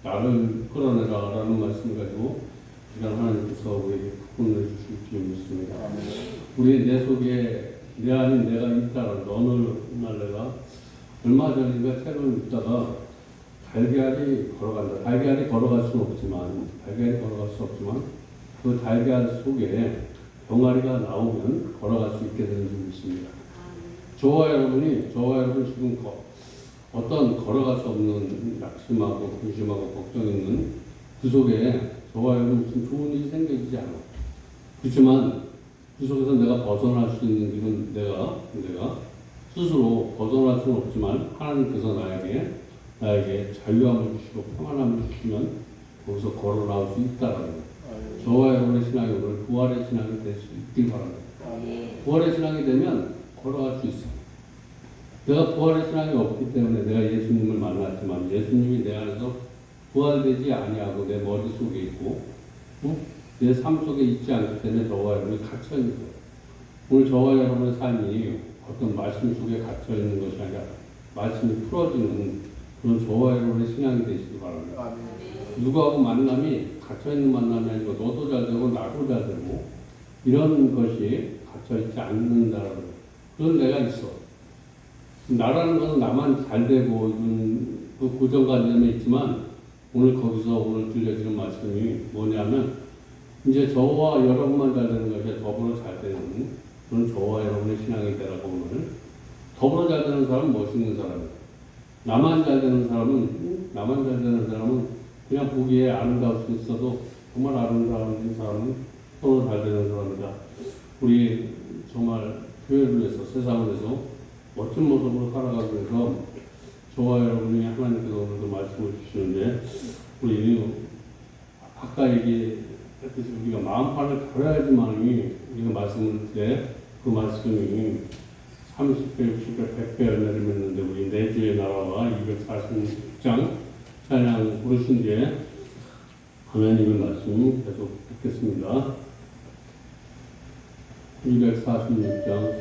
나를 끌어내라라는 말씀을 가지고 그냥 하나님께서 우리에게 복음을 주실 줄 믿습니다. 우리 내 속에 내 안에 내가 있다는 어느 날 내가 얼마 전인가 책을 읽다가 달걀이 걸어간다. 달걀이 걸어갈 수는 없지만 그 달걀 속에 병아리가 나오면 걸어갈 수 있게 되는 줄 믿습니다. 저와 여러분 지금 어떤 걸어갈 수 없는 낙심하고 근심하고 걱정이 있는 그 속에 저와 여러분 무슨 좋은 일이 생기지 않아. 그렇지만 그 속에서 내가 벗어날 수 있는 길은 내가 스스로 벗어날 수는 없지만 하나님께서 나에게 자유함을 주시고 평안함을 주시면 거기서 걸어 나올 수 있다라는 거예요. 저와 여러분의 신앙이 오늘 부활의 신앙이 될 수 있길 바랍니다. 부활의 신앙이 되면 걸어갈 수 있어요. 내가 부활의 신앙이 없기 때문에 내가 예수님을 만났지만 예수님이 내 안에서 부활되지 아니하고 내 머릿속에 있고 내 삶 속에 있지 않기 때문에 저와 여러분이 갇혀있는 거예요. 오늘 저와 여러분의 삶이 어떤 말씀 속에 갇혀있는 것이 아니라 말씀이 풀어지는 그런 저와 여러분의 신앙이 되시기 바랍니다. 누구하고 만남이 갇혀있는 만남이 아니고 너도 잘 되고 나도 잘 되고 이런 것이 갇혀있지 않는다라는 거예요. 그런 내가 있어. 나라는 것은 나만 잘 되고 이런 그 고정관념에 있지만 오늘 들려지는 말씀이 뭐냐면 이제 저와 여러분만 잘 되는 것이 더불어 잘 되는 그런 저와 여러분의 신앙이 되라고 오늘 더불어 잘 되는 사람은 멋있는 사람이에요. 나만 잘 되는 사람은 그냥 보기에 아름다울 수 있어도 정말 아름다운 사람은 서로 잘 되는 사람이다. 우리 정말 교회를 위해서 세상을 위해서 멋진 모습으로 살아가기 위해서 저와 여러분이 하나님께서 오늘도 말씀을 주시는데 우리 아까 얘기했듯이 우리가 마음판을 가려야지만이 우리가 말씀을 때 그 말씀이 30배, 60배, 100배 열매를 맺는데 우리 내주의 나라와 246장 찬양 부르신 뒤에 하나님의 말씀 계속 듣겠습니다. 246장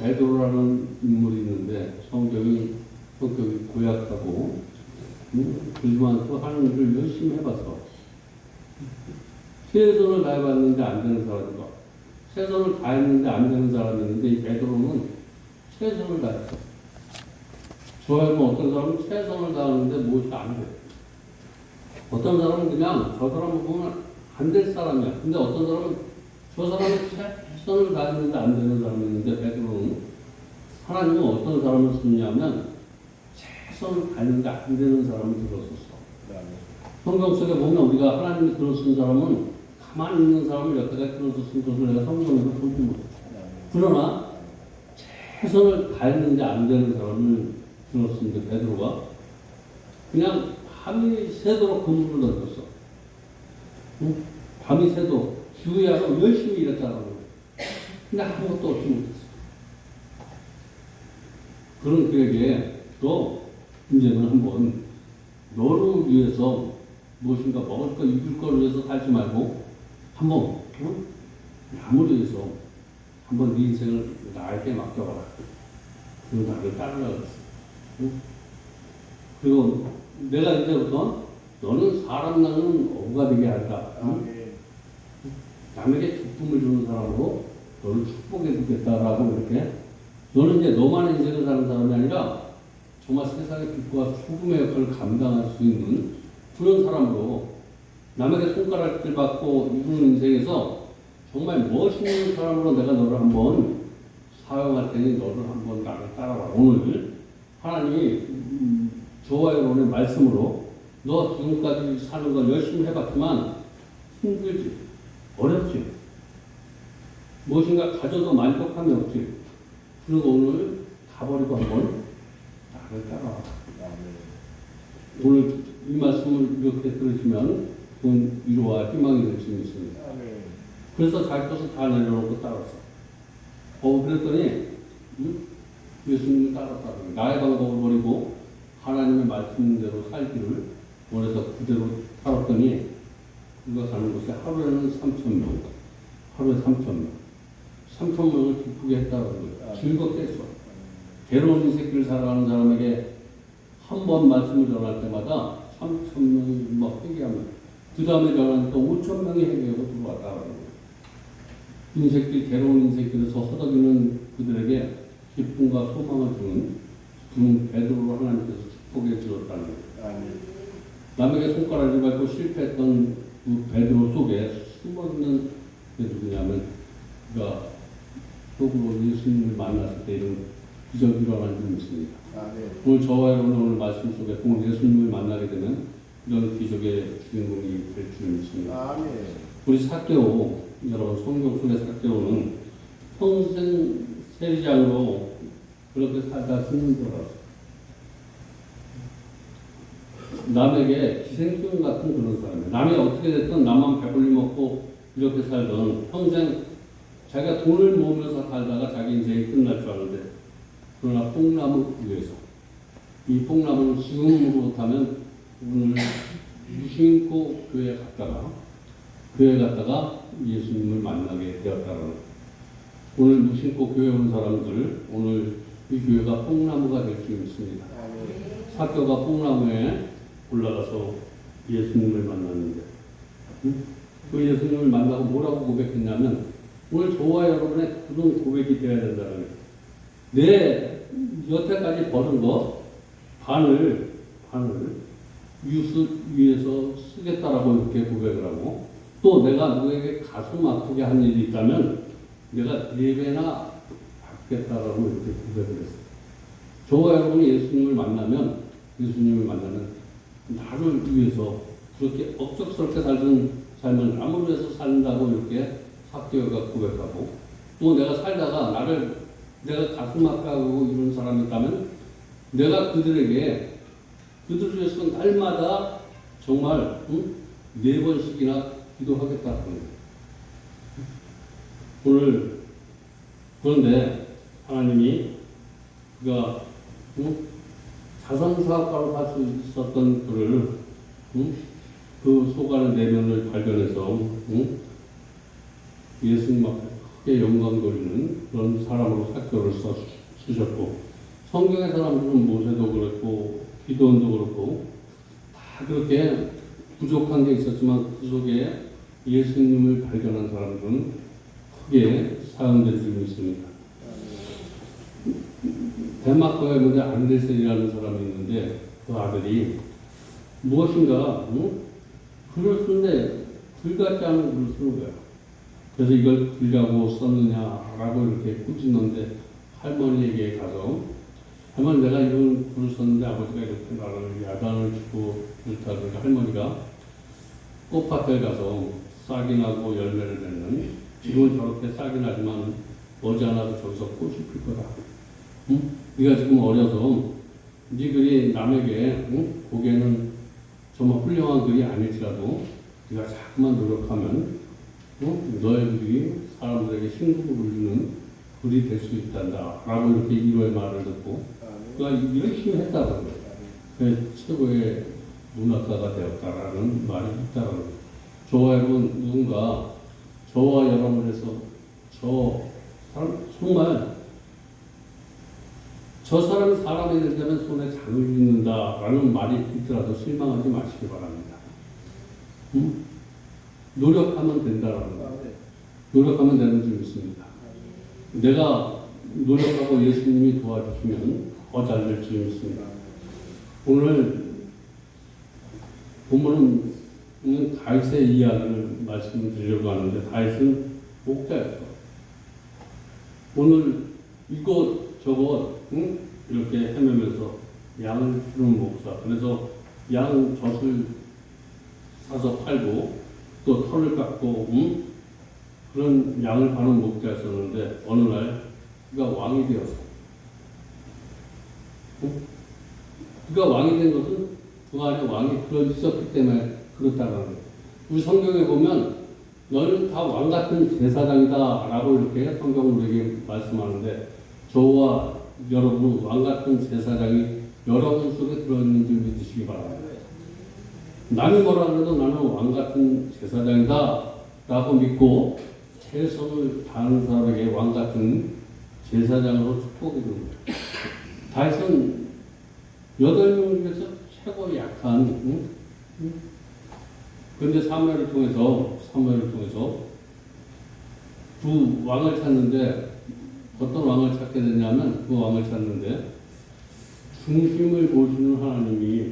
베드로라는 인물이 있는데 성격이 고약하고 그렇지만 또 하는 일을 열심히 해봤어. 최선을 다해봤는데 안 되는 사람이고 최선을 다했는데 안 되는 사람이 있는데 이 베드로는 최선을 다했어. 좋아하면 어떤 사람은 최선을 다하는데 무엇이 안 돼. 어떤 사람은 그냥 저 사람을 보면 안 될 사람이야. 근데 어떤 사람은 저 사람이 최선을 다했는데 안 되는 사람이 있는데 베드로는 하나님은 어떤 사람을 쓰냐면 최선을 다했는데 안 되는 사람을 들었었어. 성경 속에 보면 우리가 하나님이 들어쓴 사람은 가만히 있는 사람을 여태까지 들어쓴 것을 내가 성경에서 보지 못해. 그러나 최선을 다했는데 안 되는 사람을 들었는데 베드로가 그냥 밤이 새도록 그물을 던졌어. 응? 밤이 새도록 주의하고 열심히 일했다고. 근데 아무것도 얻지 못했어. 그런 그에게 또 이제는 한번 너를 위해서 무엇인가 먹을 거 입을 거를 위해서 살지 말고 한번 응? 남을 위해서 한번 네 인생을 나에게 맡겨봐라. 그리고 나를 따르라 그랬어. 응? 그리고 내가 이제부터 너는 사람 낳는 어부가 되게 한다. 응? 남에게 기쁨을 주는 사람으로 너를 축복해 주겠다라고 이렇게 너는 이제 너만의 인생을 사는 사람이 아니라 정말 세상의 빛과 소금의 역할을 감당할 수 있는 그런 사람으로 남에게 손가락질 받고 이루는 인생에서 정말 멋있는 사람으로 내가 너를 한번 사용할 테니 너를 한번 나를 따라와. 오늘 하나님이 저와 여러분의 말씀으로 너 지금까지 사는 걸 열심히 해봤지만 힘들지, 어렵지, 무엇인가 가져도 만족함이 없지. 그리고 오늘 다 버리고 한번 나를 따라와. 오늘 이 말씀을 이렇게 들으시면 그 위로와 희망이 될 수 있습니다. 그래서 자기 것을 다 내려놓고 따랐어. 그랬더니 예수님을 따랐다고. 나의 방법을 버리고 하나님의 말씀대로 살기를 원해서 그대로 살았더니 그가 가는 곳에 하루에는 3,000명, 하루에 3,000명, 3,000명을 기쁘게 했다고 거예요. 즐겁게 했어. 괴로운 인생길을 살아가는 사람에게 한 번 말씀을 전할 때마다 3,000명이 막 회개하면 그 다음에 전하니까 5,000명이 회개하고 들어왔다고 거예요. 인생길, 괴로운 인생길에서 허덕이는 그들에게 기쁨과 소망을 주는 그 베드로로 하나님께서 축복해 주었다는 거예요. 남에게 손가락을 밟고 실패했던 그 베드로 속에 숨어있는 게 누구냐면 그가 속으로 예수님을 만났을 때 이런 기적이 일어난 줄 믿습니다. 오늘 저와 여러분 오늘 말씀 속에 꼭 예수님을 만나게 되면 이런 기적의 주인공이 될 줄 믿습니다. 우리 삭개오 여러분 성경 속의 삭개오는 평생 세리장으로 그렇게 살다 죽는 줄 알았어요. 남에게 기생충 같은 그런 사람이에요. 남이 어떻게 됐든 남만 배불리 먹고 이렇게 살던 평생 자기가 돈을 모으면서 살다가 자기 인생이 끝날 줄 알았는데 그러나 뽕나무 위에서 이 뽕나무를 지금으로 타면 오늘 무심코 교회에 갔다가 예수님을 만나게 되었다는 오늘 무심코 교회 온 사람들 오늘 이 교회가 뽕나무가 될 줄 믿습니다. 삭개오가 뽕나무에 올라가서 예수님을 만났는데 그 예수님을 만나고 뭐라고 고백했냐면 오늘 저와 여러분의 그런 고백이 되어야 된다는 거예요. 내 여태까지 버는 거 반을 이웃을 위해서 쓰겠다라고 이렇게 고백을 하고 또 내가 누구에게 가슴 아프게 한 일이 있다면 내가 4배나 받겠다라고 이렇게 고백을 했어요. 저와 여러분이 예수님을 만나면 나를 위해서 그렇게 억척스럽게 살던 삶을 남을 위해서 산다고 이렇게 삭개오가 고백하고 또 내가 살다가 내가 가슴 아파하고 이런 사람이 있다면 내가 그들을 위해서 날마다 정말 4번씩이나 기도하겠다는 거예요. 오늘 그런데 하나님이 그가 자선사업가로 살 수 있었던 그를 그 속안의 내면을 발견해서 예수님 앞에 크게 영광 돌리는 그런 사람으로 사교를 쓰셨고, 성경의 사람들은 모세도 그렇고 기도원도 그렇고 다 그렇게 부족한 게 있었지만 그 속에 예수님을 발견한 사람들은 크게 사용된 적이 있습니다. 덴마크에 보면 안데센이라는 사람이 있는데 그 아들이 무엇인가 글을 쓰는데 글 같지 않은 글을 쓰는 거야. 그래서 이걸 글이라고 썼느냐라고 이렇게 꾸짖는데 할머니에게 가서 할머니 내가 이런 글을 썼는데 아버지가 이렇게 나를 야단을 주고 그렇다 그러니까 할머니가 꽃밭에 가서 싹이 나고 열매를 맺는 지금은 저렇게 싹이 나지만 머지않아도 저기서 꽃이 필 거다. 응? 네가 지금 어려서 네 글이 남에게 보기에는 정말 훌륭한 글이 아닐지라도 네가 자꾸만 노력하면 너의 글이 사람들에게 신곡을 울리는 글이 될 수 있단다 라고 이렇게 위로의 말을 듣고 그가 열심히 했다는 거예요. 그래서 최고의 문학가가 되었다라는 말이 있다는 거예요. 저와 여러분 누군가 저와 여러분에서 저 사람 정말 저 사람이 사람이 된다면 손에 장을 빚는다라는 말이 있더라도 실망하지 마시기 바랍니다. 노력하면 된다라는 거. 노력하면 되는 줄 믿습니다. 내가 노력하고 예수님이 도와주시면 더 잘 될 줄 믿습니다. 오늘 본문은 다윗의 이야기를 말씀드리려고 하는데 다윗은 목자였어. 오늘 이곳저곳 이렇게 헤매면서 양을 키우는 목사. 그래서 양 젖을 사서 팔고 또 털을 깎고 그런 양을 파는 목자였었는데 어느 날 그가 왕이 되었어. 그가 왕이 된 것은 그 안에 왕이 들어있었기 때문에 그렇다는 거예요. 우리 성경에 보면 너는 다 왕 같은 제사장이다 라고 이렇게 성경은 우리에게 말씀하는데 저와 여러분은 왕 같은 제사장이 여러분 속에 들어있는 줄 믿으시기 바랍니다. 남이 뭐라 그래도 나는 왕 같은 제사장이다 라고 믿고 최선을 다하는 사람에게 왕 같은 제사장으로 축복이 됩니다. 다윗은 8명 중에서 최고 약한 그런데 사무엘을 통해서 두 왕을 찾는데 어떤 왕을 찾게 되냐면 그 왕을 찾는데 중심을 보시는 하나님이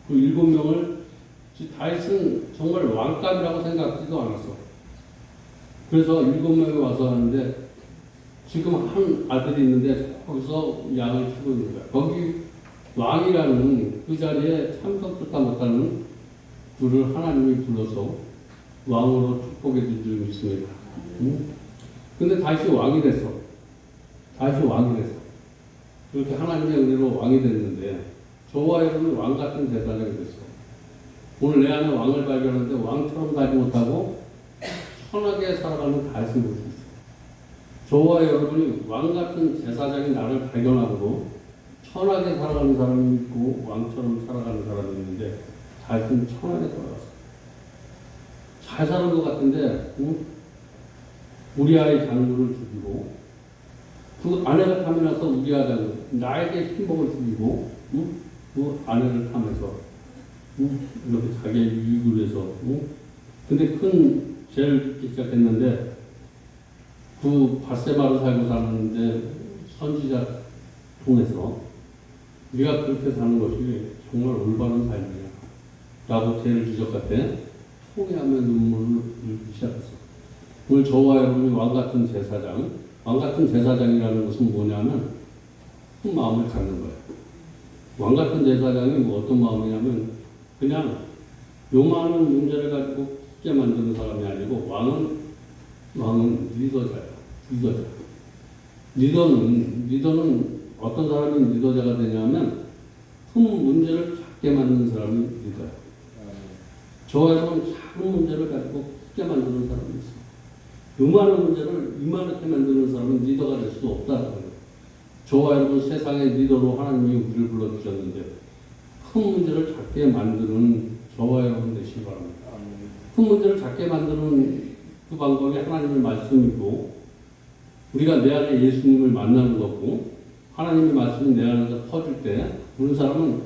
그 7명을 다윗은 정말 왕감이라고 생각하지도 않았어. 그래서 7명이 와서 하는데 지금 한 아들이 있는데 거기서 양을 치고 있는 거야. 거기 왕이라는 그 자리에 참석조차 못하는 둘을 하나님이 불러서 왕으로 축복해 준 줄 믿습니다. 근데 다시 왕이 됐어. 그렇게 하나님의 은혜로 왕이 됐는데 저와 여러분은 왕 같은 제사장이 됐어. 오늘 내 안에 왕을 발견하는데 왕처럼 살지 못하고 천하게 살아가는 다윗을 볼 수 있어. 저와 여러분이 왕 같은 제사장이 나를 발견하고 천하게 살아가는 사람이 있고 왕처럼 살아가는 사람이 있는데 다윗은 천하게 살아갔어. 잘 사는 것 같은데 우리 아이 장군을 죽이고 그 아내가 타면 나서 우리 아이 장군 나에게 신복을 죽이고 그 아내를 타면서 이렇게 자기의 유익을 위해서 근데 큰 죄를 짓기 시작했는데 그 밧세바로 살고 사는데 선지자 통해서 네가 그렇게 사는 것이 정말 올바른 삶이야 라고 죄를 지적할 때 통회하며 눈물을 흘리기 시작했어. 오늘 저와 여러분이 왕같은 제사장이라는 것은 뭐냐면 큰 마음을 갖는 거예요. 왕같은 제사장이 뭐 어떤 마음이냐면 그냥 요만한 문제를 가지고 크게 만드는 사람이 아니고 왕은 리더자야. 리더는 어떤 사람이 리더자가 되냐면 큰 문제를 작게 만드는 사람이 리더야. 저와 여러분 작은 문제를 가지고 크게 만드는 사람이 있어. 요만한 문제를 이만하게 만드는 사람은 리더가 될 수 없다는 거예요. 저와 여러분 세상의 리더로 하나님이 우리를 불러주셨는데 큰 문제를 작게 만드는 저와 여러분 되시기 바랍니다. 큰 문제를 작게 만드는 그 방법이 하나님의 말씀이고 우리가 내 안에 예수님을 만나는 거고 하나님의 말씀이 내 안에서 퍼질 때 우리 사람은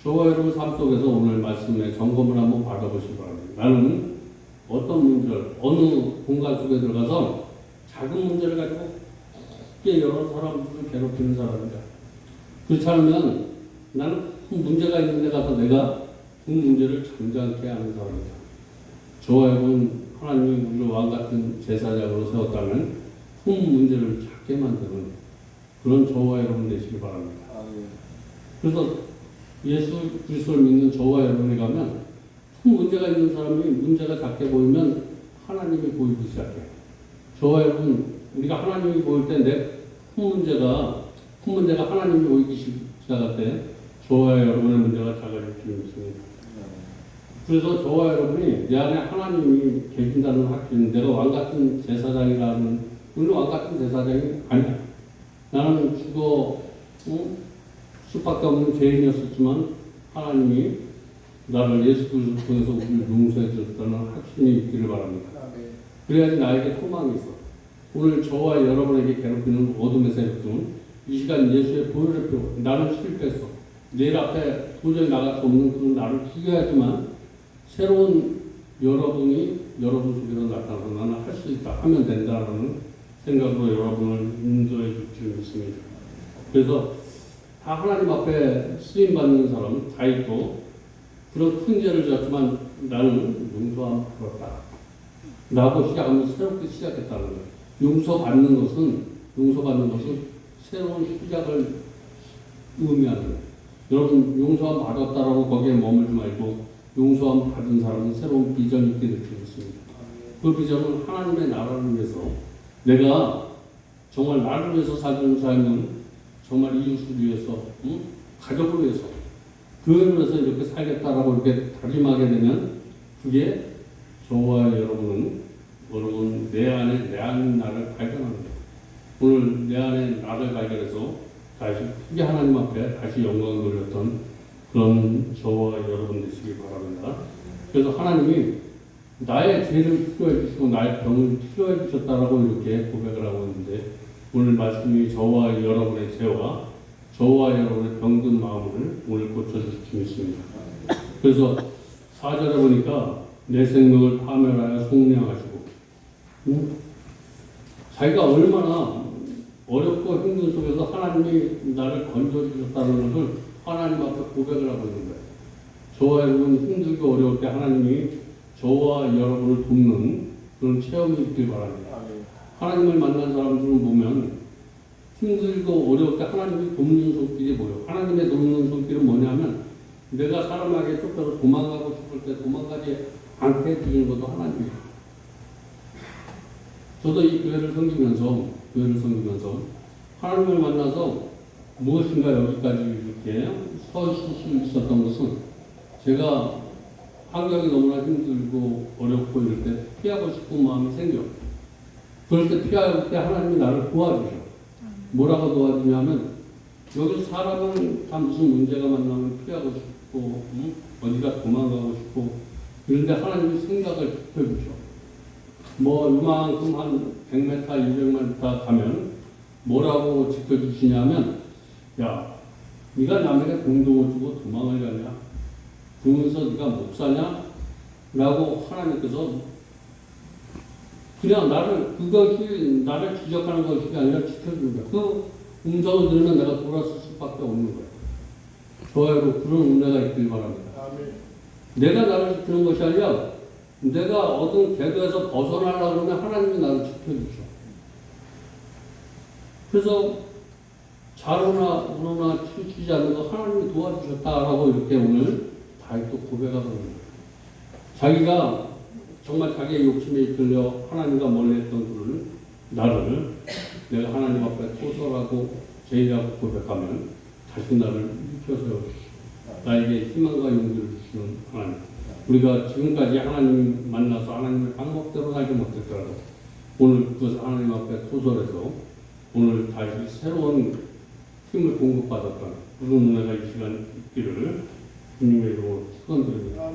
저와 여러분 삶 속에서 오늘 말씀에 점검을 한번 받아보시기 바랍니다. 나는 어떤 문제를 어느 공간 속에 들어가서 작은 문제를 가지고 크게 여러 사람들을 괴롭히는 사람이다. 그렇지 않으면 나는 큰 문제가 있는 데 가서 내가 그 문제를 잠잠케 하는 사람이다. 저와 여러분 하나님이 우리를 왕같은 제사장으로 세웠다면 큰 문제를 작게 만드는 그런 저와 여러분 되시기 바랍니다. 그래서 예수 그리스도를 믿는 저와 여러분이 가면 큰 문제가 있는 사람이 문제가 작게 보이면 하나님이 보이기 시작해. 저와 여러분 우리가 하나님이 보일 때 내 큰 문제가 하나님이 보이기 시작할 때 저와 여러분의 문제가 작아질 줄 믿습니다. 그래서 저와 여러분이 내 안에 하나님이 계신다는 확신, 내가 왕같은 제사장이라는, 우리는 왕같은 제사장이 아니야. 나는 죽어 수밖에 없는 죄인이었었지만 하나님이 나를 예수 그리스도를 통해서 우리를 용서해 주셨다는 확신이 있기를 바랍니다. 그래야지 나에게 소망이 있어. 오늘 저와 여러분에게 괴롭히는 어둠의 세력들은 이 시간 예수의 보혈의 표, 나는 실패했어. 내일 앞에 도저히 나갈 수 없는 그런 나를 죽여야지만 새로운 여러분이 여러분 속에서 나타나서 나는 할 수 있다, 하면 된다라는 생각으로 여러분을 인도해 줄 줄 믿습니다. 그래서 다 하나님 앞에 쓰임받는 사람, 다윗도 그런 큰 죄를 지었지만 나는 용서함 받았다 라고 시작하면 새롭게 시작했다는 거예요. 용서받는 것은 새로운 시작을 의미하는 거예요. 여러분 용서함 받았다라고 거기에 머물지 말고 용서함 받은 사람은 새로운 비전이 있게 될 수 있습니다. 그 비전은 하나님의 나라를 위해서, 내가 정말 나를 위해서 사는 삶은 정말 이웃을 위해서, 가족을 위해서, 교회를 위해서 이렇게 살겠다라고 이렇게 다짐하게 되면 그게 저와 여러분 내 안에 나를 발견합니다. 오늘 내 안에 나를 발견해서 다시 크게 하나님 앞에 다시 영광을 돌렸던 그런 저와 여러분 되시기 바랍니다. 그래서 하나님이 나의 죄를 필요해 주시고 나의 병을 필요해 주셨다라고 이렇게 고백을 하고 있는데, 오늘 말씀이 저와 여러분의 죄와 저와 여러분의 병든 마음을 오늘 고쳐주실 수 있습니다. 그래서 4절에 보니까 내 생명을 파멸하여 속량하시고, 자기가 얼마나 어렵고 힘든 속에서 하나님이 나를 건져주셨다는 것을 하나님 앞에 고백을 하고 있는 거예요. 저와 여러분 힘들고 어려울 때 하나님이 저와 여러분을 돕는 그런 체험이 있길 바랍니다. 하나님을 만난 사람들은 보면 힘들고 어려울 때 하나님이 돕는 손길이 뭐예요? 하나님의 돕는 손길은 뭐냐면 내가 사람에게 쫓겨서 도망가고 싶을 때 도망가지 않게 해주는 것도 하나님이에요. 저도 이 교회를 섬기면서 하나님을 만나서 무엇인가 여기까지 이렇게 서 있을 수 있었던 것은 제가 환경이 너무나 힘들고 어렵고 이럴 때 피하고 싶은 마음이 생겨. 그럴 때 피할 때 하나님이 나를 도와주셔. 뭐라고 도와주냐면 여기 사람은 다 무슨 문제가 만나면 피하고 싶고 어디가 도망가고 싶고 그런데 하나님이 생각을 지켜주셔. 뭐 이만큼 한 100m, 200m 가면 뭐라고 지켜주시냐면, 야, 네가 남에게 공동을 주고 도망을 가냐? 그러면서 네가 목사냐? 라고 하나님께서 그냥 그것이 나를 지적하는 것이 아니라 지켜준 거야. 그 음성을 들으면 내가 돌아설 수밖에 없는 거야. 좋아요. 그런 은혜가 있길 바랍니다. 내가 나를 지키는 것이 아니라 내가 어떤 궤도에서 벗어나려고 그러면 하나님이 나를 지켜주죠. 그래서 자로나 우노나 춤추지 않는 거 하나님이 도와주셨다라고 이렇게 오늘 다윗도 고백하고 있는 거예요. 자기가 정말 자기의 욕심에 이끌려 하나님과 멀리 했던 나를 내가 하나님 앞에 토설하고 죄인이라고 고백하면 다시 나를 일으켜 세워주시고 나에게 희망과 용기를 주시는 하나님. 우리가 지금까지 하나님 만나서 하나님의 방법대로 살지 못했더라도 오늘 그것을 하나님 앞에 토설해서 오늘 다시 새로운 힘을 공급받았던 그런 은혜가 이 시간 있기를 주님의 이름으로 축원드립니다.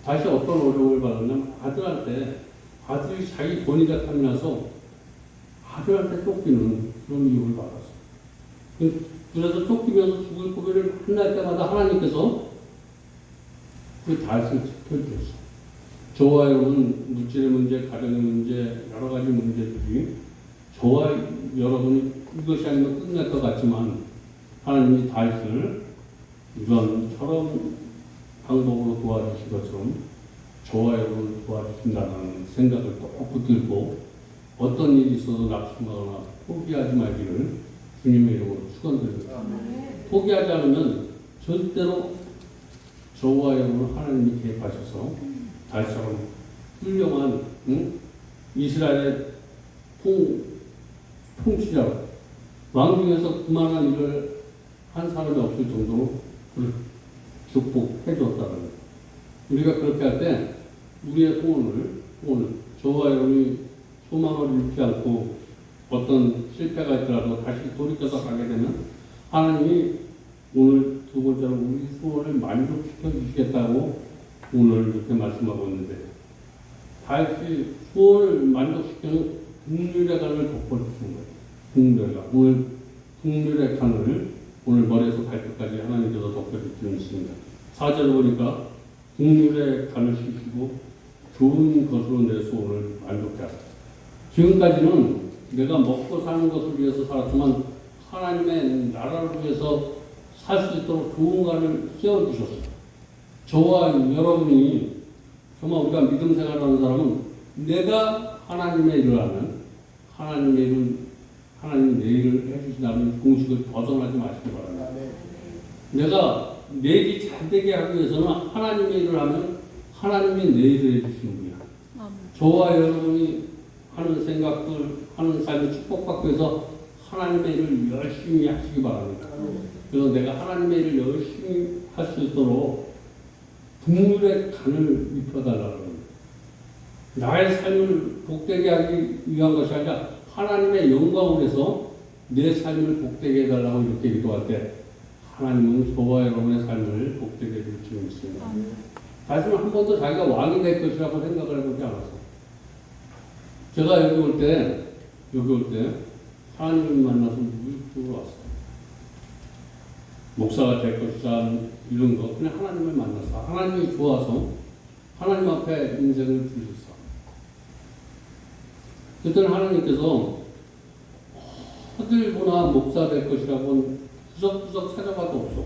다시 어떤 어려움을 받았냐면 아들한테 아들이 자기 권위가 탐나서 아들한테 쫓기는 그런 미움을 받았어요. 그래서 쫓기면서 죽을 고비를 만날 때마다 하나님께서 그 다윗을 지켜주셨어요. 저와 여러분 물질의 문제, 가정의 문제, 여러 가지 문제들이 저와 여러분이 이것이 아니면 끝날 것 같지만 하나님이 다윗을 이런 저런 방법으로 도와주신 것처럼 저와 여러분을 도와주신다는 생각을 꼭 붙들고 어떤 일이 있어도 낙심하거나 포기하지 말기를 주님의 이름으로 축원드립니다. 포기하지 않으면 절대로 저와 여러분 하나님이 개입하셔서 다윗처럼 훌륭한 이스라엘의 통치자로 왕 중에서 그만한 일을 한 사람이 없을 정도로 축복해 줬다는 거예요. 우리가 그렇게 할 때 우리의 소원을 저와 여러분이 소망을 잃지 않고 어떤 실패가 있더라도 다시 돌이켜서 가게 되면 하나님이 오늘 두 번째로 우리 소원을 만족시켜 주시겠다고 오늘 이렇게 말씀하고 있는데 다시 소원을 만족시키는 국률의 간을 덮어주신 거예요. 국률의 간. 오늘 국률의 간을 오늘 머리에서 발끝까지 하나님께서 덮어주시는 있습니다. 4절 보니까 국률의 간을 씌우시고 좋은 것으로 내 소원을 만족케 하라. 지금까지는 내가 먹고 사는 것을 위해서 살았지만 하나님의 나라를 위해서 살 수 있도록 좋은 간을 씌워주셨어요. 저와 여러분이 정말 우리가 믿음 생활하는 사람은 내가 하나님의 일을 하면 하나님의 일은 하나님 내 일을 해주신다는 공식을 벗어나지 마시기 바랍니다. 내가 내 일이 잘 되게 하기 위해서는 하나님의 일을 하면 하나님이 내 일을 해주시는 분이야. 저와 여러분이 하는 생각들, 하는 삶을 축복받기 위해서 하나님의 일을 열심히 하시기 바랍니다. 그래서 내가 하나님의 일을 열심히 할 수 있도록 국물의 간을 입혀달라는 겁니다. 나의 삶을 복되게 하기 위한 것이 아니라 하나님의 영광을 위해서 내 삶을 복되게 해달라고 이렇게 기도할 때 하나님은 저와 여러분의 삶을 복되게 해줄 수 있습니다. 하지만 한 번도 자기가 왕이 될 것이라고 생각을 해보지 않았어. 제가 여기 올 때 하나님을 만나서 무릎으로 왔어요. 목사가 될 것이다 이런 거 그냥 하나님을 만나서 하나님이 좋아서 하나님 앞에 인생을 주셨어. 그때는 하나님께서 어딜 보나 목사 될 것이라고는 구석구석 찾아봐도 없어.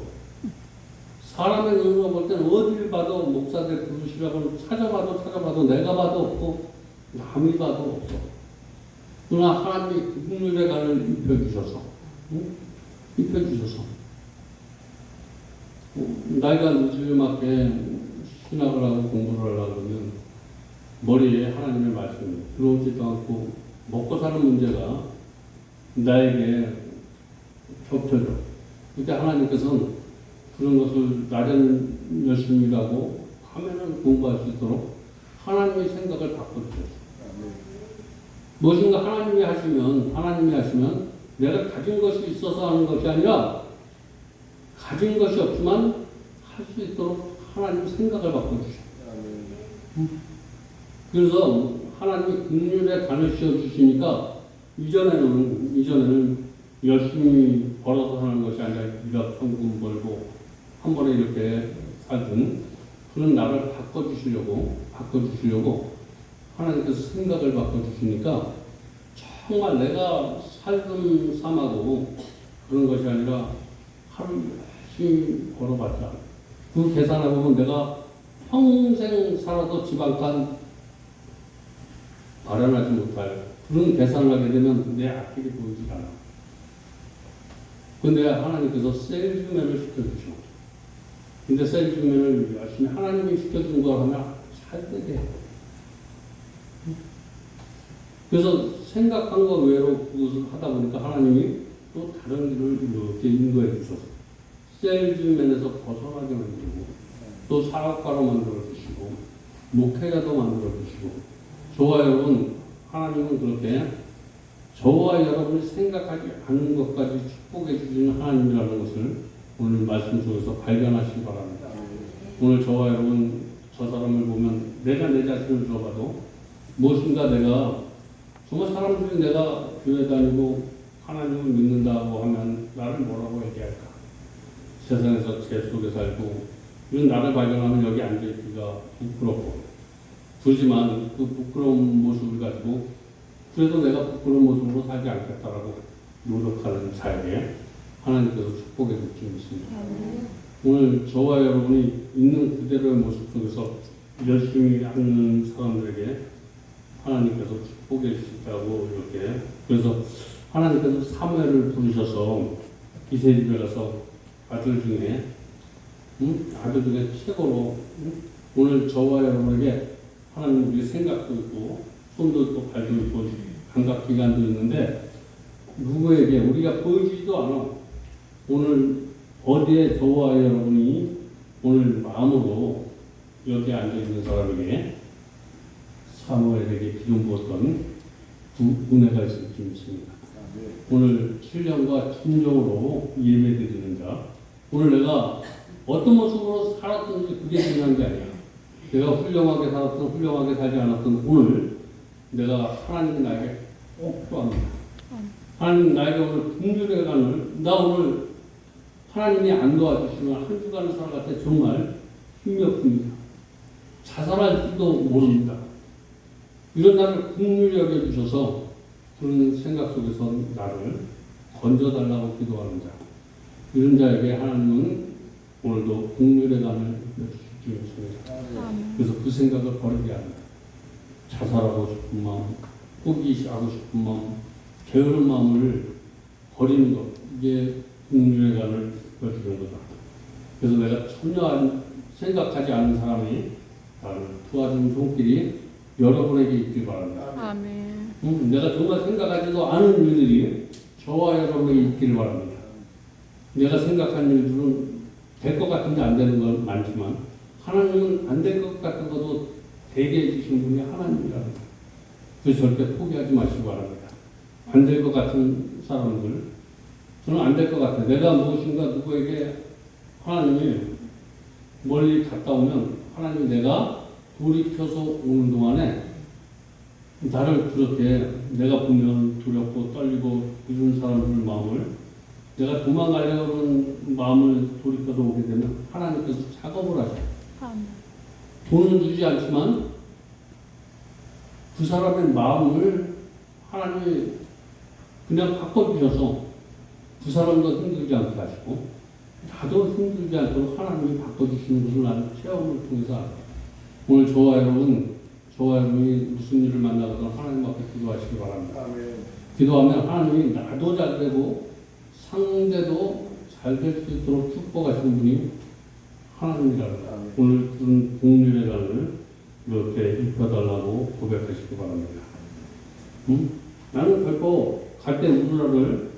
사람의 눈으로 볼 때는 어딜 봐도 목사 될 것이라고는 찾아봐도 내가 봐도 없고 남이 봐도 없어. 그러나 하나님이 국률의 간을 입혀주셔서 나이가 늦을 맞게 신학을 하고 공부를 하려고 그러면 머리에 하나님의 말씀이 들어오지도 않고 먹고 사는 문제가 나에게 겹쳐져. 그때 하나님께서는 그런 것을 낮에는 열심히 일하고 밤에는 공부할 수 있도록 하나님의 생각을 바꿔주셨어요. 무엇인가 하나님이 하시면 내가 가진 것이 있어서 하는 것이 아니라 가진 것이 없지만 할 수 있도록 하나님 생각을 바꿔주셔요. 그래서 하나님이 긍휼의 간을 씌워주시니까 이전에는 열심히 벌어서 사는 것이 아니라 일확천금 벌고 한 번에 이렇게 살던 그런 나를 바꿔주시려고 하나님께서 생각을 바꿔주시니까 정말 내가 살던 삶하고 그런 것이 아니라 하루 열심히 벌어봤자 그 계산해보면 내가 평생 살아도 집 한 칸 마련하지 못할 그런 계산을 하게 되면 내 앞길이 보이지 않아. 근데 하나님께서 셀즈맨을 시켜주셔. 근데 셀즈맨을 열심히 하나님이 시켜준 걸 하면 잘 되게 해. 그래서 생각한 것 외로 그것을 하다 보니까 하나님이 또 다른 길을 이렇게 인도해 주셔서 셀즈맨에서 벗어나게 만들고 또 사업가로 만들어 주시고 목회자도 만들어 주시고 저와 여러분 하나님은 그렇게 저와 여러분이 생각하지 않는 것까지 축복해 주시는 하나님이라는 것을 오늘 말씀 속에서 발견하시기 바랍니다. 오늘 저와 여러분 저 사람을 보면 내가 내 자신을 들어봐도 무엇인가 내가 정말 사람들이 내가 교회 다니고 하나님을 믿는다고 하면 나를 뭐라고 얘기할까? 세상에서 죄 속에 살고 이런 나를 발견하면 여기 앉아있기가 부끄럽고 그렇지만 그 부끄러운 모습을 가지고 그래도 내가 부끄러운 모습으로 살지 않겠다라고 노력하는 자에게 하나님께서 축복해 줄 줄 믿습니다. 오늘 저와 여러분이 있는 그대로의 모습 속에서 열심히 하는 사람들에게 하나님께서 축복해 주시다고 이렇게 그래서 하나님께서 사무엘을 부르셔서 이세집에 가서 아들 중에 최고로 오늘 저와 여러분에게 하나님 우리 생각도 있고 손도 있고 발도 있고 감각기관도 있는데 누구에게 우리가 보여주지도 않아. 오늘 어디에 저와 여러분이 오늘 마음으로 여기 앉아있는 사람에게 사무엘에게 기름 부었던 은혜가 있을 줄 믿습니다. 오늘 신령과 진정으로 예배드리는 자 오늘 내가 어떤 모습으로 살았든지 그게 중요한 게 아니야. 내가 훌륭하게 살았든 훌륭하게 살지 않았든 오늘 내가 하나님이 나에게 꼭 필요합니다. 하나님 나에게 오늘 긍휼의 간을 나 오늘 하나님이 안 도와주시면 한 주간을 살아갈 때 정말 힘이 없습니다. 자살할지도 모릅니다. 이런 나를 긍휼히 여겨주셔서 그런 생각 속에서 나를 건져달라고 기도하는 자 이런 자에게 하나님은 오늘도 긍휼의 간을 주실 줄 믿습니다. 그래서 그 생각을 버리게 합니다. 자살하고 싶은 마음, 포기하고 싶은 마음, 게으른 마음을 버리는 것 이게 긍휼의 간을 주는 거다. 그래서 내가 전혀 생각하지 않는 사람이 나를 도와주는 손길이 여러분에게 있길 바랍니다. 아멘. 내가 정말 생각하지도 않은 일들이 저와 여러분에게 있기를 바랍니다. 내가 생각한 일들은 될 것 같은데 안 되는 건 많지만 하나님은 안 될 것 같은 것도 되게 해주신 분이 하나님이랍니다. 그래서 절대 포기하지 마시기 바랍니다. 안 될 것 같은 사람들 저는 안 될 것 같아요. 내가 무엇인가 누구에게 하나님이 멀리 갔다 오면 하나님이 내가 돌이켜서 오는 동안에 나를 그렇게 내가 보면 두렵고 떨리고 이런 사람들 마음을 내가 도망가려는 마음을 돌이켜서 오게 되면 하나님께서 작업을 하셔요. 돈은 주지 않지만 그 사람의 마음을 하나님이 그냥 바꿔주셔서 그 사람도 힘들지 않게 하시고 나도 힘들지 않도록 하나님이 바꿔주시는 것을 나는 체험을 통해서 알아요. 오늘 저와 여러분이 무슨 일을 만나거나 하나님 앞에 기도하시기 바랍니다. 기도하면 하나님이 나도 잘 되고 상대도 잘 될 수 있도록 축복하시는 분이 하나님이랍니다. 오늘 그런 긍휼의 간을 이렇게 입혀달라고 고백하시기 바랍니다. 나는 결코 갈 때 우리나라를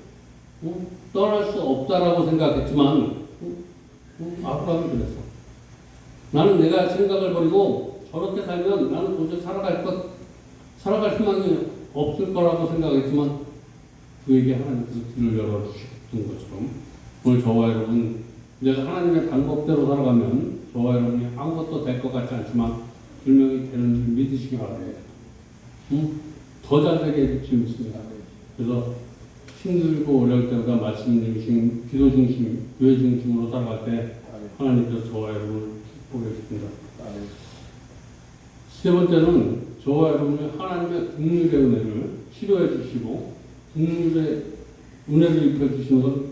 떠날 수 없다라고 생각했지만 아브라함이 그랬어. 나는 내가 생각을 버리고 저렇게 살면 나는 도저히 살아갈 희망이 없을 거라고 생각했지만 그에게 하나님께서 길을 열어주셨던 것처럼 오늘 저와 여러분 내가 하나님의 방법대로 살아가면 저와 여러분이 아무것도 될 것 같지 않지만 분명히 되는 줄 믿으시기 바랍니다. 더 잘 되게 해줄 줄 믿습니다. 그래서 힘들고 어려울 때보다 말씀 중심, 기도 중심, 교회 중심으로 살아갈 때 하나님께서 저와 여러분을 축복해 주십니다. 세 번째는 저와 여러분이 하나님의 긍휼의 은혜를 치료해 주시고 긍휼의 은혜를 입혀 주시는 건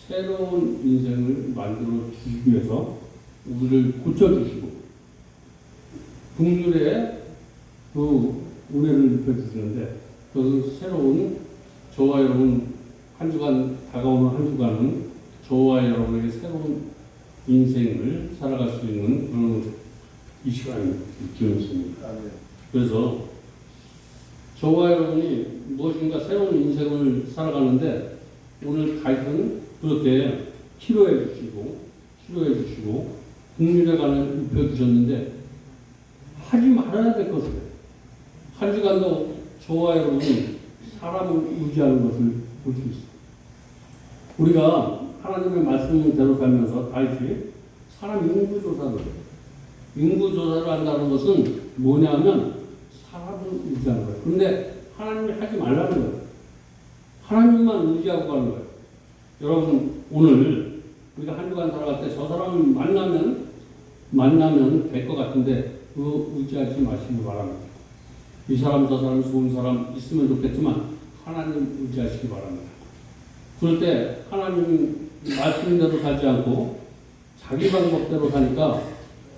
새로운 인생을 만들어 주시기 위해서 우리를 고쳐주시고 긍휼의 그 은혜를 입혀 주시는데 그 새로운 저와 여러분 한 주간 다가오는 한 주간은 저와 여러분에게 새로운 인생을 살아갈 수 있는 그런 이 시간이 있습니다. 그래서 저와 여러분이 무엇인가 새로운 인생을 살아가는데 오늘 다윗은 그렇게 치료해 주시고 긍휼의 간을 입혀 주셨는데 하지 말아야 될 것을 한 주간도 저와 여러분이 사람을 의지하는 것을 볼 수 있습니다. 우리가 하나님의 말씀대로 살면서 다윗이 사람 인구조사를 한다는 것은 뭐냐면 사람을 의지하는 거예요. 그런데 하나님이 하지 말라는 거예요. 하나님만 의지하고 가는 거예요. 여러분, 오늘 우리가 한 주간 살아갈 때 저 사람을 만나면 될 것 같은데 그거 의지하지 마시기 바랍니다. 이 사람 저 사람 좋은 사람 있으면 좋겠지만 하나님 의지하시기 바랍니다. 그럴 때 하나님 말씀대로 살지 않고 자기 방법대로 사니까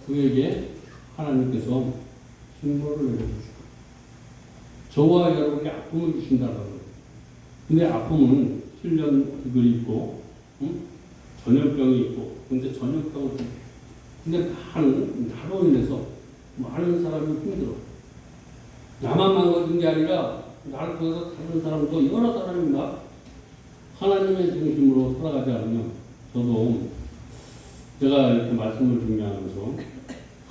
그에게 하나님께서 징벌을 내려주시고 저와 여러분에게 아픔을 주신다는 거예요. 근데 아픔은 필연 그글이 있고 전염병이 있고 근데 전염병은 근데 나로 인해서 많은 사람이 힘들어. 나만 망가진 게 아니라 나를 통해서 다른 사람도 여러 사람이 막 하나님의 중심으로 살아가지 않으면 저도 제가 이렇게 말씀을 준비하면서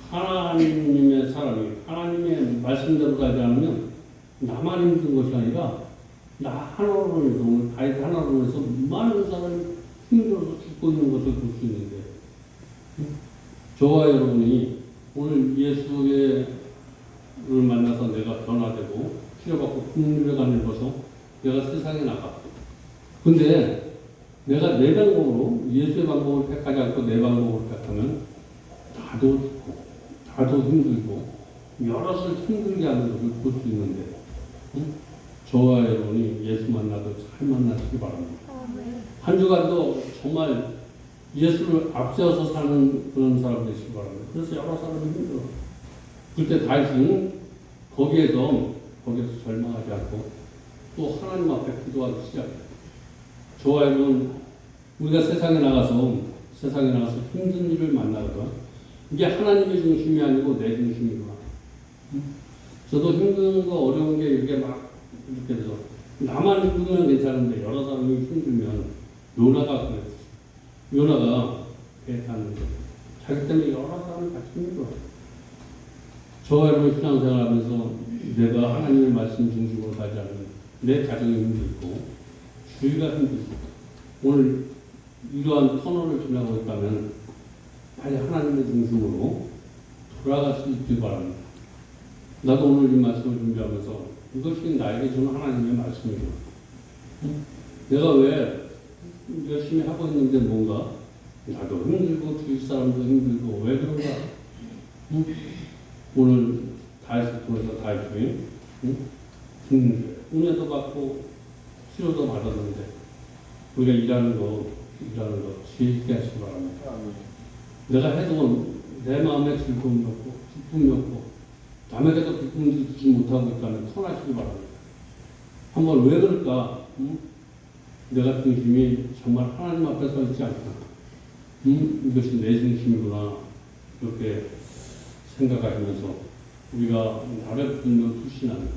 하나님의 사람이 하나님의 말씀대로 가지 않으면 나만 힘든 것이 아니라 나 하나로 인해서 오늘 다윗 하나로 인해서 많은 사람이 힘들어서 죽고 있는 것을 볼 수 있는데 저와 여러분이 오늘 예수를 만나서 내가 변화되고 치료받고 국민을 가는 것은 내가 세상에 나가. 근데 내가 내 방법으로 예수의 방법을 택하지 않고 내 방법을 택하면 나도 죽고 나도 힘들고 여럿을 힘들게 하는 것을 볼 수 있는데 저와 여러분이 예수 만나도 잘 만나시기 바랍니다. 한 주간도 정말 예수를 앞세워서 사는 그런 사람 되시기 바랍니다. 그래서 여러 사람이 힘들어. 그때 다시 거기에서 절망하지 않고 또 하나님 앞에 기도하기 시작해요. 저와 여러분 우리가 세상에 나가서 힘든 일을 만나거든. 이게 하나님의 중심이 아니고 내 중심이구나. 저도 힘든 거 어려운 게 이렇게 막 이렇게 돼서 나만 힘들면 괜찮은데 여러 사람이 힘들면 요나가 그랬어. 요나가 배 탔는데 자기 때문에 여러 사람이 같이 힘들어. 저와 여러분 신앙생활 하면서 내가 하나님의 말씀 중심으로 살지 않으면 내 가정이 힘들고 주위가 힘들고 오늘 이러한 터널을 지나고 있다면 빨리 하나님의 중심으로 돌아갈 수 있길 바랍니다. 나도 오늘 이 말씀을 준비하면서 이것이 나에게 주는 하나님의 말씀이구나. 내가 왜 열심히 하고 있는데 뭔가 나도 힘들고 주위 사람도 힘들고 왜 그런가? 오늘 다윗을 통해서 다윗이 은혜도 받고 치료도 받았는데 우리가 일하는 거 지혜 있게 하시기 바랍니다. 내가 해도 내 마음에 즐거움이 없고 기쁨이 없고 남에게도 기쁨을 주지 못하고 있다면 선하시기 바랍니다. 한번 왜 그럴까? 내가 중심이 정말 하나님 앞에 서 있지 않구나. 이것이 내 중심이구나. 이렇게 생각하시면서 우리가 나를 붙는 불신하는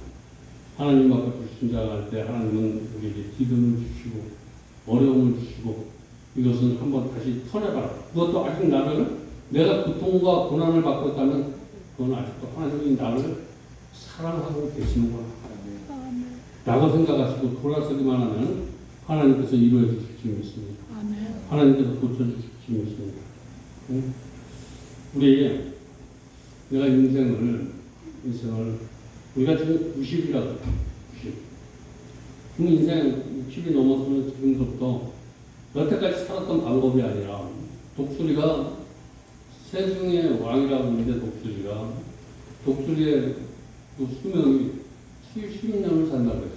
하나님 앞에 불신자할 때 하나님은 우리에게 기쁨을 주시고 어려움을 주시고 이것은 한번 다시 터내봐라. 그것도 아직 내가 고통과 고난을 받고 있다면 그건 아직도 하나님이 나를 사랑하고 계시는구나 라고 생각하시고 돌아서기만 하면 하나님께서 이루어 주실 줄 믿습니다. 하나님께서 고쳐주실 줄 믿습니다. 내가 인생을 우리가 지금 90이라고 90. 인생 60이 넘었으면 지금부터 여태까지 살았던 방법이 아니라 독수리가 세중의 왕이라고 하는데 독수리의 그 수명이 70년을 산다고 해요.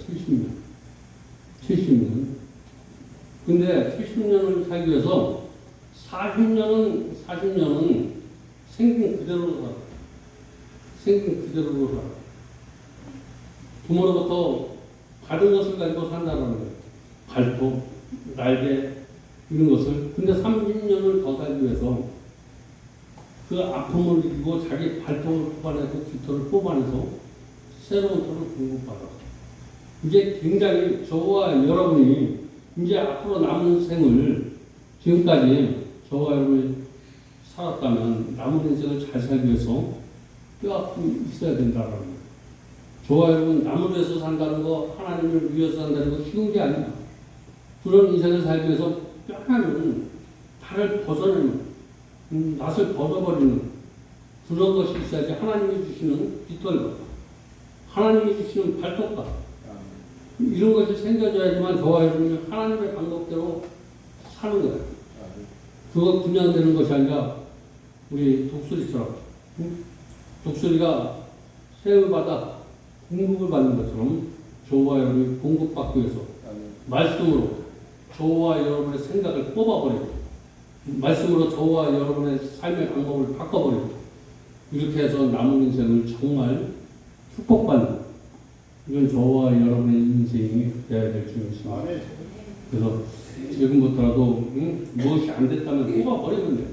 70년. 근데 70년을 살기 위해서 40년은 생긴 그대로 살아. 부모로부터 받은 것을 가지고 산다는 거예요. 발톱, 날개, 이런 것을. 근데 30년을 더 살기 위해서 그 아픔을 이기고 자기 발톱을 뽑아내고 깃털을 뽑아내서 새로운 털을 공급받아. 이게 굉장히 저와 여러분이 이제 앞으로 남은 생을 지금까지 저와 여러분이 살았다면 남은 인생을 잘 살기 위해서 뼈아픔이 있어야 된다는 거예요. 저와 여러분 남을 위해서 산다는 거 하나님을 위해서 산다는 거 쉬운 게 아니야. 그런 인생을 살기 위해서 뼈하나는 나를 벗어내는 낯을 벗어버리는 그런 것이 있어야지 하나님이 주시는 깃털과 하나님이 주시는 발톱과 이런 것이 생겨져야지만 저와 여러분이 하나님의 방법대로 사는 거예요. 그거 그냥 되는 것이 아니라 우리 독수리처럼 독수리가 새우를 받아 공급을 받는 것처럼 저와 여러분이 공급받기 위해서 말씀으로 저와 여러분의 생각을 뽑아버리고 말씀으로 저와 여러분의 삶의 방법을 바꿔버리고 이렇게 해서 남은 인생을 정말 축복받는 이건 저와 여러분의 인생이 되어야 될 줄 믿습니다. 그래서 지금부터라도 무엇이 안 됐다면 뽑아버리면 돼요.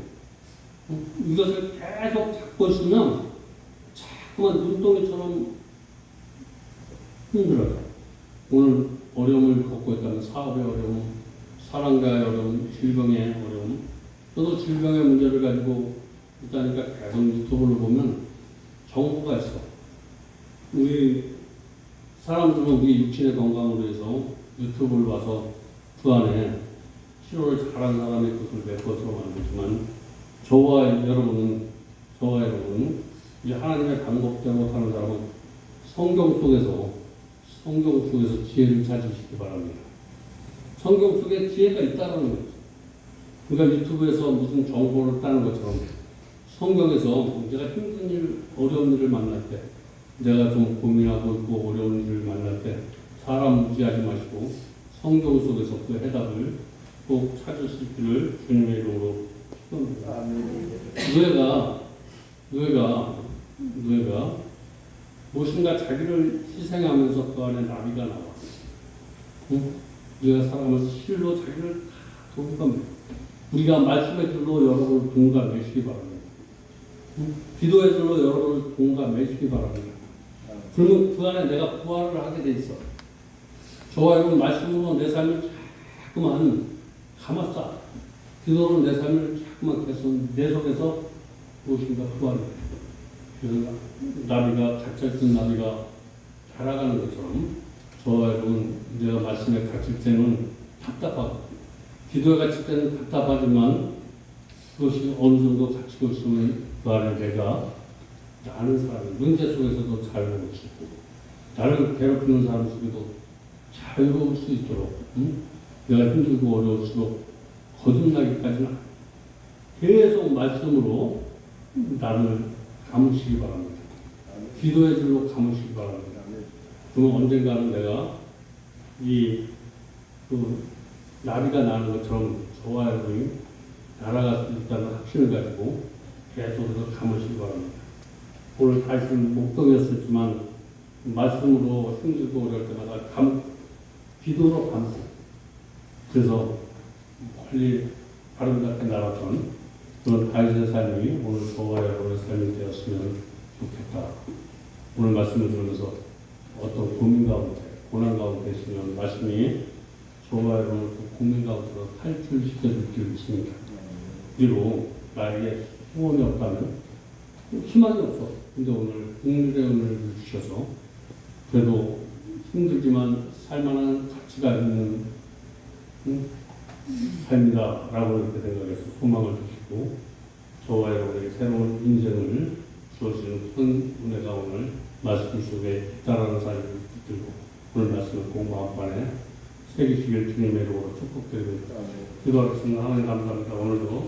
이것을 계속 잡고 있으면 자꾸만 눈덩이처럼 힘들어요. 오늘 어려움을 겪고 있다면 사업의 어려움, 사랑과의 어려움, 질병의 어려움, 저도 질병의 문제를 가지고 있다니까 계속 유튜브를 보면 정보가 있어. 우리 사람들은 우리 육신의 건강을 위해서 유튜브를 봐서 그 안에 치료를 잘하는 사람의 것을 내 것으로 만들지만 저와 여러분은 이 하나님의 방법대로 사는 사람은 성경 속에서 지혜를 찾으시기 바랍니다. 성경 속에 지혜가 있다는 거죠. 그러니까 유튜브에서 무슨 정보를 따는 것처럼 성경에서 내가 힘든 일, 어려운 일을 만날 때 내가 좀 고민하고 있고 어려운 일을 만날 때 사람 무시하지 마시고 성경 속에서 그 해답을 꼭 찾으실 줄을 주님의 이름으로 축원합니다. 노예가 무엇인가 자기를 희생하면서 그 안에 나비가 나와. 우리가 살아가면서 실로 자기를 다 돌봅니다. 우리가 말씀의 줄로 여러분을 동감매시기 바랍니다. 기도의 줄로 여러분을 동감매시기 바랍니다. 그러면 그 안에 내가 부활을 하게 돼 있어. 저와 여러분 말씀으로 내 삶을 자꾸만 감았다. 기도로 내 삶을 자꾸만 개선, 내 속에서 무엇인가 부활이 돼. 그래서 나비가 갇혀있던 나비가 자라가는 것처럼 저와 여러분 내가 말씀에 갇힐 때는 답답하고 기도에 갇힐 때는 답답하지만 그것이 어느 정도 갇히고 있으면 그 안에 내가 아는 사람이 문제 속에서도 자유로울 수 있고 나를 괴롭히는 사람 속에도 자유로울 수 있도록 내가 힘들고 어려울수록 거듭나기까지는 계속 말씀으로 나를 감으시기 바랍니다. 기도의 줄로 감으시기 바랍니다. 그러면 언젠가는 내가 나비가 나는 것처럼 저와 여러분이 날아갈 수 있다는 확신을 가지고 계속해서 감으시기 바랍니다. 오늘 다시는 목동이었었지만 말씀으로 힘들고 어려울 때마다 기도로 감고 그래서 멀리 아름답게 날았던 그런 다윗의 삶이 오늘 저와 여러분의 삶이 되었으면 좋겠다. 오늘 말씀을 들으면서 어떤 고민 가운데, 고난 가운데 있으면 말씀이 저와 여러분을 고민 가운데서 탈출시켜줄 줄 믿습니다. 그리고 나에게 소원이 없다면 희망이 없어. 근데 오늘 국민의 은혜를 주셔서 그래도 힘들지만 살만한 가치가 있는 삶이다 라고 이렇게 생각해서 소망을 주시고 저와 여러분에게 새로운 인생을 주어지는 큰 은혜가 오늘 말씀 속에 있다라는 사실을 붙들고 오늘 말씀을 꼭 마음판에 새기시길 주님의 이름으로 축복드립니다. 기도하겠습니다. 하나님 감사합니다. 오늘도